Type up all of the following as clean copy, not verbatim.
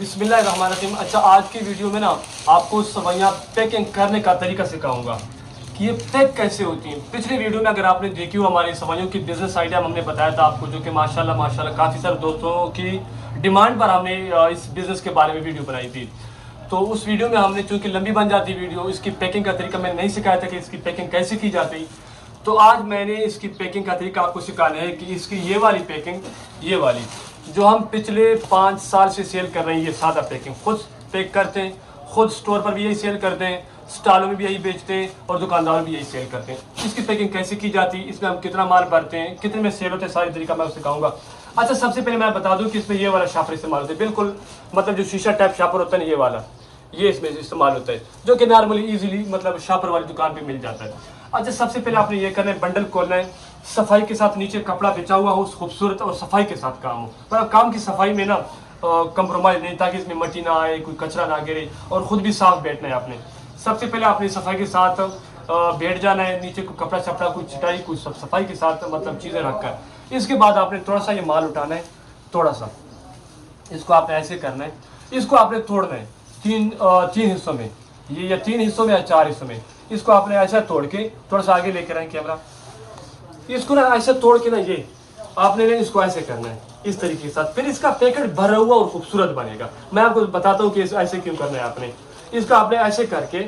बिस्मिल्लाहिर्रहमानिर्रहीम। अच्छा, आज की वीडियो में ना आपको सवैयाँ पैकिंग करने का तरीका सिखाऊंगा कि ये पैक कैसे होती हैं। पिछले वीडियो में अगर आपने देखी हो हमारी सवैयों की बिजनेस आइडिया हमने बताया था आपको, जो कि माशाल्लाह काफ़ी सारे दोस्तों की डिमांड पर हमने इस बिज़नेस के बारे में वीडियो बनाई थी। तो उस वीडियो में हमने, चूँकि लंबी बन जाती वीडियो, इसकी पैकिंग का तरीका मैंने नहीं सिखाया था कि इसकी पैकिंग कैसे की जाती। तो आज मैंने इसकी पैकिंग का तरीका आपको सिखाना है कि इसकी ये वाली पैकिंग, ये वाली जो हम पिछले 5 साल से सेल कर रहे हैं, ये सादा पैकिंग खुद पैक करते हैं, खुद स्टोर पर भी यही सेल करते हैं, स्टॉलों में भी यही बेचते हैं और दुकानदारों में भी यही सेल करते हैं। इसकी पैकिंग कैसे की जाती है, इसमें हम कितना माल भरते हैं, कितने में सेल होते हैं, सारी तरीका मैं सिखाऊंगा। अच्छा, सबसे पहले मैं बता दूं कि इसमें ये वाला शापर इस्तेमाल होता है, बिल्कुल मतलब जो शीशा टाइप शापर होता है ना, ये वाला, ये इसमें इस्तेमाल होता है, जो कि नॉर्मली इजीली मतलब शापर वाली दुकान पे मिल जाता है। अच्छा, सबसे पहले आपने ये करना है, बंडल खोलना है, सफाई के साथ नीचे कपड़ा बिछा हुआ हो, खूबसूरत और सफाई के साथ काम हो, पर काम की सफाई में ना कंप्रोमाइज़ नहीं, ताकि इसमें मट्टी ना आए, कोई कचरा ना गिरे और ख़ुद भी साफ बैठना है आपने। सबसे पहले आपने सफाई के साथ बैठ जाना है, नीचे को कपड़ा छपड़ा, कुछ चटाई, कुछ सब सफाई के साथ मतलब चीज़ें रख कर। इसके बाद आपने थोड़ा सा ये माल उठाना है, थोड़ा सा इसको आपने ऐसे करना है, इसको आपने तोड़ना है तीन हिस्सों में, ये या 3 हिस्सों में या 4 हिस्सों में। इसको आपने ऐसा तोड़ के, थोड़ा सा आगे लेकर आए कैमरा, इसको ना ऐसे तोड़ के ना ये आपने ना इसको ऐसे करना है इस तरीके के साथ। फिर इसका पैकेट भरा हुआ और खूबसूरत बनेगा। मैं आपको बताता हूँ कि ऐसे क्यों करना है आपने। इसका आपने ऐसे करके,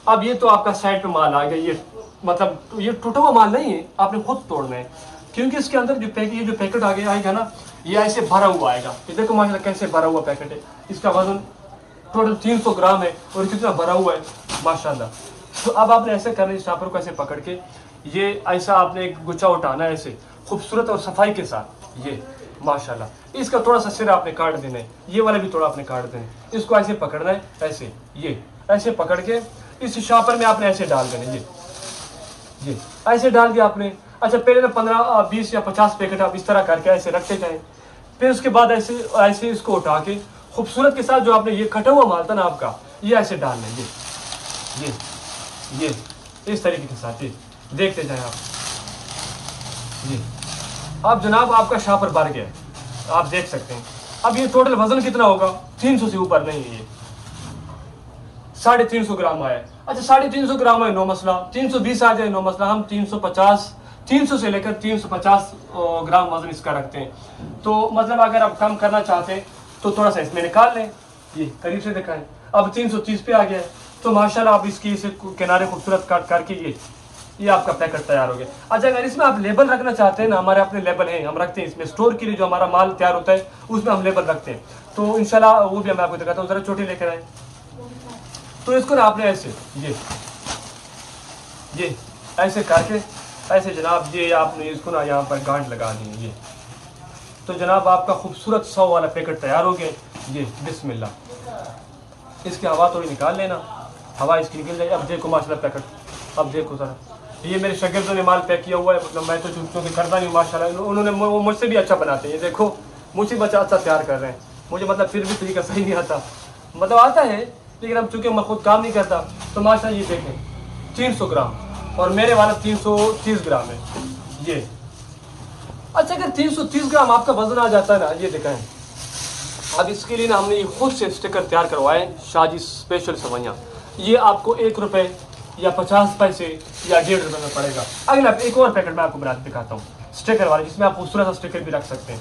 अब ये तो आपका साइड पे माल आ गया, ये मतलब ये टूटा हुआ माल नहीं है, आपने खुद तोड़ना है, क्योंकि इसके अंदर ये जो पैकेट आगे आएगा ना, ये ऐसे भरा हुआ आएगा। ये देखो माशाल्लाह कैसे भरा हुआ पैकेट है, इसका वजन टोटल 300 ग्राम है और कितना भरा हुआ है माशाल्लाह। तो अब आपने ऐसे करना है, शापर को ऐसे पकड़ के ये ऐसा आपने एक गुच्छा उठाना है, ऐसे खूबसूरत और सफाई के साथ, ये माशाल्लाह। इसका थोड़ा सा सिर आपने काट देना है, ये वाला भी थोड़ा आपने काट देना है। इसको ऐसे पकड़ना है, ऐसे ये ऐसे पकड़ के इस शापर में आपने ऐसे डाल देना है, ये ऐसे डाल के आपने, अच्छा पहले ना 15, 20 या 50 पैकेट आप इस तरह करके ऐसे रखते जाएं। फिर उसके बाद ऐसे ऐसे इसको उठा के खूबसूरत के साथ जो आपने ये कटा हुआ माल था ना आपका, ये ऐसे डाल लेंगे, ये इस तरीके के साथ, ये देखते जाएं आप। ये अब जनाब आपका शापर भर गया, आप देख सकते हैं। अब ये टोटल वजन कितना होगा, 300 से ऊपर नहीं है, ये 350 ग्राम आया। अच्छा, 350 ग्राम है, नो मसला, 320 आ जाए, नो मसला। हम 300 से लेकर 350 ग्राम वजन इसका रखते हैं। तो मतलब अगर आप कम करना चाहते हैं तो थोड़ा सा इसमें निकाल लें, ये करीब से दिखाएं। अब 330 पे आ गया है, तो माशाल्लाह आप इसकी इसे किनारे खूबसूरत काट करके ये आपका पैकेट तैयार हो गया। अच्छा, अगर इसमें आप लेबल रखना चाहते हैं ना, हमारे अपने लेबल हैं, हम रखते हैं इसमें स्टोर के लिए, जो हमारा माल तैयार होता है उसमें हम लेबल रखते हैं। तो इंशाल्लाह वो भी मैं आपको दिखाता हूँ, जरा छोटी लेकर आए। तो इसको ना आपने ऐसे ये ऐसे करके ऐसे जनाब, ये आपने इसको ना यहाँ पर गांठ लगा दी, ये तो जनाब आपका खूबसूरत 100 वाला पैकेट तैयार हो गया। ये बिस्मिल्लाह, इसकी हवा थोड़ी निकाल लेना, हवा इसकी निकल जाए। अब देखो माशाल्लाह पैकेट, अब देखो ज़रा, ये मेरे शागिर्दों ने माल पैक किया हुआ है, मतलब मैं तो चूँकि करता नहीं माशाल्लाह, उन्होंने मुझसे भी अच्छा बनाते हैं। ये देखो मुझसे बच्चा अच्छा तैयार कर रहे हैं, मुझे मतलब फिर भी तरीका सही नहीं आता, मतलब आता है लेकिन अब चूँकि मैं खुद काम नहीं करता। तो माशाल्लाह ये देखें 300 ग्राम और मेरे वाला 330 ग्राम है ये। अच्छा, अगर 330 ग्राम आपका वजन आ जाता है ना, ये दिखाएं। अब इसके लिए ना हमने ये खुद से स्टिकर तैयार करवाए, शादी स्पेशल सवैयाँ। ये आपको 1 रुपये या 50 पैसे या 1.5 रुपये में पड़ेगा। अगला एक और पैकेट मैं आपको बना दिखाता हूँ, स्टिकर वाले, जिसमें आप खूबसूरत सा स्टिकर भी रख सकते हैं।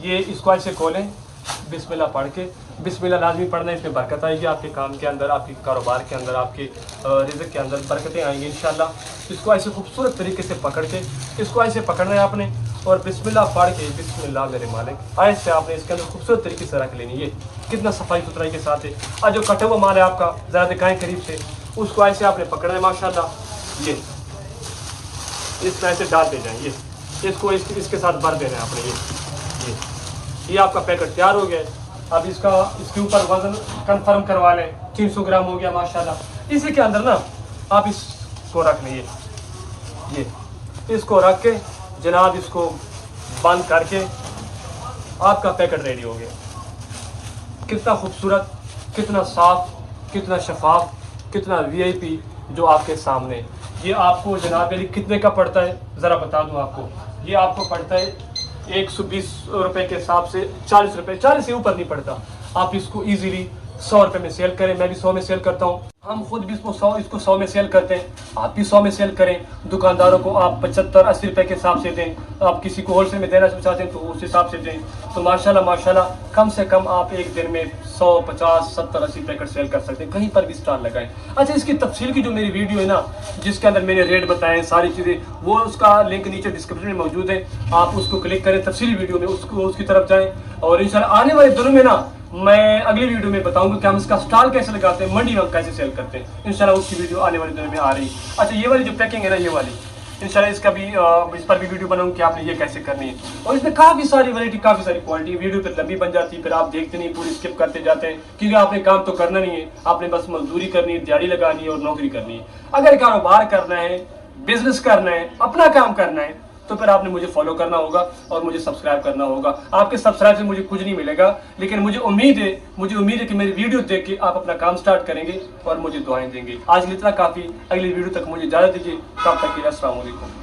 ये इसको ऐसे खोलें, बिस्मिल्लाह पढ़ के, बिस्मिल्लाह लाजमी पढ़ना है, इसमें बरकत आएगी आपके काम के अंदर, आपके कारोबार के अंदर, आपके रिज़्क़ के अंदर बरकतें आएंगी इंशाल्लाह। इसको ऐसे खूबसूरत तरीके से पकड़ के, इसको ऐसे पकड़ना है आपने और बिस्मिल्लाह पढ़ के, बिस्मिल्लाह मेरे मालिक, ऐसे आपने इसके अंदर खूबसूरत तरीके से रख लेनी। ये कितना सफाई सुथराई के साथ है। आज जो कटा हुआ माल है आपका, ज़रा दिखाएँ करीब से, उसको ऐसे आपने पकड़ना है माशाल्लाह, ये इसमें ऐसे डाल दे जाए, ये इसको इसके साथ भर देना है आपने। ये आपका पैकेट तैयार हो गया। अब इसके ऊपर वजन कंफर्म करवा लें, 300 ग्राम हो गया माशाल्लाह। इसी के अंदर ना आप इसको रख लें, ये इसको रख के जनाब इसको बंद करके आपका पैकेट रेडी हो गया। कितना खूबसूरत, कितना साफ, कितना शफाफ, कितना वीआईपी जो आपके सामने। ये आपको जनाब अली कितने का पड़ता है ज़रा बता दूं आपको। ये आपको पड़ता है 120 रुपये के हिसाब से 40 रुपये, 40 से ऊपर नहीं पड़ता। आप इसको इजीली 100 रुपए में सेल करें, मैं भी 100 में सेल करता हूँ, हम खुद भी इसको 100 में सेल करते हैं, आप भी 100 में सेल करें। दुकानदारों को आप 75-80 रुपए के हिसाब से दें, आप किसी को होलसेल में देना चाहते हैं तो उस हिसाब से दें। तो माशाल्लाह कम से कम आप एक दिन में 100, 50, 70, 80 पैकेट सेल कर सकते हैं, कहीं पर भी स्टॉल लगाएं। अच्छा, इसकी तफसील की जो मेरी वीडियो है ना, जिसके अंदर मैंने रेट बताए सारी चीज़ें, वो उसका लिंक नीचे डिस्क्रिप्शन में मौजूद है, आप उसको क्लिक करें, तफसीली वीडियो में उसकी तरफ जाएं। और इंशाल्लाह आने वाले दिनों में ना मैं अगली वीडियो में बताऊंगा कि हम इसका स्टॉल कैसे लगाते हैं, मंडी में हम कैसे सेल करते हैं। इंशाल्लाह उसकी वीडियो आने वाले दिनों में आ रही है। अच्छा, ये वाली जो पैकिंग है ना, ये वाली इंशाल्लाह इसका भी इस पर भी वीडियो बनाऊंगा कि आपने ये कैसे करनी है। और इसमें काफ़ी सारी वैरायटी, काफ़ी सारी क्वालिटी, वीडियो फिर लंबी बन जाती है, फिर आप देखते नहीं, पूरी स्किप करते जाते हैं, क्योंकि आपने काम तो करना नहीं है, आपने बस मजदूरी करनी है, दिहाड़ी लगानी है और नौकरी करनी है। अगर कारोबार करना है, बिजनेस करना है, अपना काम करना है, तो फिर आपने मुझे फॉलो करना होगा और मुझे सब्सक्राइब करना होगा। आपके सब्सक्राइब से मुझे कुछ नहीं मिलेगा, लेकिन मुझे उम्मीद है कि मेरी वीडियो देख के आप अपना काम स्टार्ट करेंगे और मुझे दुआएं देंगे। आज के लिए इतना काफ़ी, अगली वीडियो तक मुझे इजाज़त दीजिए, तब तक के लिए अस्सलाम वालेकुम।